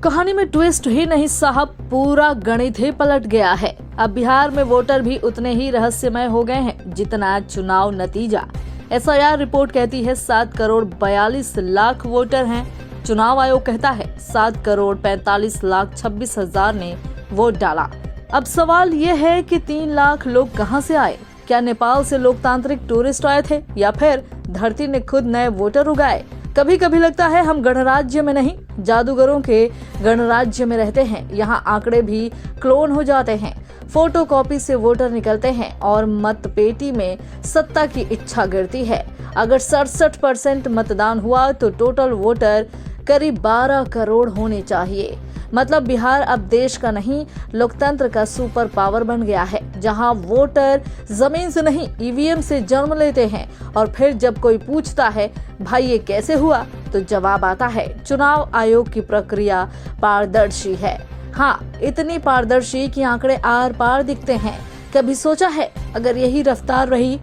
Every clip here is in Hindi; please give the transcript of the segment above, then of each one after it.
कहानी में ट्विस्ट ही नहीं साहब, पूरा गणित ही पलट गया है। अब बिहार में वोटर भी उतने ही रहस्यमय हो गए हैं जितना चुनाव नतीजा। एसआईआर रिपोर्ट कहती है 7 करोड़ 42 लाख वोटर हैं। चुनाव आयोग कहता है 7 करोड़ 45 लाख 26 हजार ने वोट डाला। अब सवाल ये है कि 3 लाख लोग कहां से आए? क्या नेपाल से लोकतांत्रिक टूरिस्ट आए थे या फिर धरती ने खुद नए वोटर उगाए? कभी कभी लगता है हम गणराज्य में नहीं, जादूगरों के गणराज्य में रहते हैं। यहाँ आंकड़े भी क्लोन हो जाते हैं, फोटोकॉपी से वोटर निकलते हैं और मतपेटी में सत्ता की इच्छा गिरती है। अगर 67% मतदान हुआ तो टोटल वोटर करीब 12 करोड़ होने चाहिए। मतलब बिहार अब देश का नहीं, लोकतंत्र का सुपर पावर बन गया है, जहां वोटर जमीन से नहीं ईवीएम से जन्म लेते हैं। और फिर जब कोई पूछता है भाई ये कैसे हुआ, तो जवाब आता है चुनाव आयोग की प्रक्रिया पारदर्शी है। हाँ, इतनी पारदर्शी कि आंकड़े आर पार दिखते हैं। कभी सोचा है अगर यही रफ्तार रही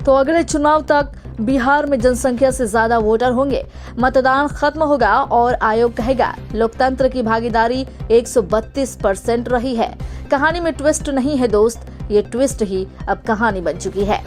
तो अगले चुनाव तक बिहार में जनसंख्या से ज्यादा वोटर होंगे, मतदान खत्म होगा और आयोग कहेगा लोकतंत्र की भागीदारी 132% रही है। कहानी में ट्विस्ट नहीं है दोस्त, ये ट्विस्ट ही अब कहानी बन चुकी है।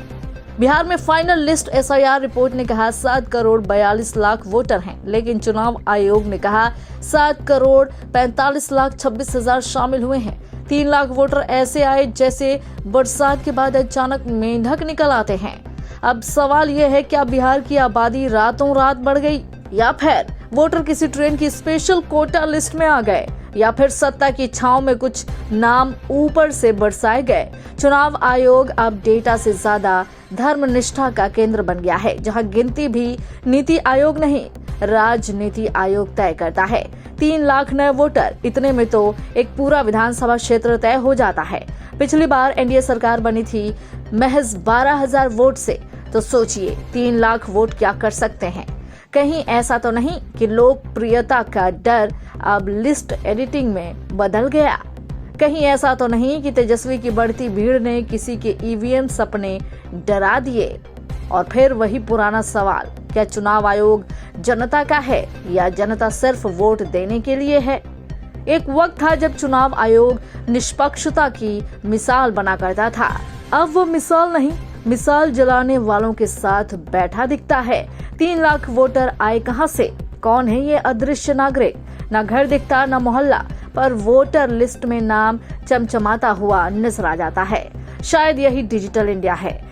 बिहार में फाइनल लिस्ट एसआईआर रिपोर्ट ने कहा 7 करोड़ 42 लाख वोटर हैं, लेकिन चुनाव आयोग ने कहा 7 करोड़ 45 लाख 26 हजार शामिल हुए हैं। 3 लाख वोटर ऐसे आए जैसे बरसात के बाद अचानक मेंढक निकल आते हैं। अब सवाल यह है, क्या बिहार की आबादी रातों रात बढ़ गई, या फिर वोटर किसी ट्रेन की स्पेशल कोटा लिस्ट में आ गए, या फिर सत्ता की छांव में कुछ नाम ऊपर से बरसाए गए? चुनाव आयोग अब डेटा से ज्यादा धर्मनिष्ठा का केंद्र बन गया है, जहां गिनती भी नीति आयोग नहीं, राजनीति आयोग तय करता है। 3 लाख नए वोटर, इतने में तो एक पूरा विधानसभा क्षेत्र तय हो जाता है। पिछली बार एनडीए सरकार बनी थी महज 12,000 वोट से, तो सोचिए 3 लाख वोट क्या कर सकते हैं। कहीं ऐसा तो नहीं कि लोकप्रियता का डर अब लिस्ट एडिटिंग में बदल गया? कहीं ऐसा तो नहीं कि तेजस्वी की बढ़ती भीड़ ने किसी के ईवीएम सपने डरा दिए? और फिर वही पुराना सवाल, क्या चुनाव आयोग जनता का है या जनता सिर्फ वोट देने के लिए है? एक वक्त था जब चुनाव आयोग निष्पक्षता की मिसाल बना करता था। अब वो मिसाल नहीं, मिसाल जलाने वालों के साथ बैठा दिखता है। 3 लाख वोटर आए कहां से? कौन है ये अदृश्य नागरिक? न घर दिखता न मोहल्ला, पर वोटर लिस्ट में नाम चमचमाता हुआ नजर आ जाता है। शायद यही डिजिटल इंडिया है।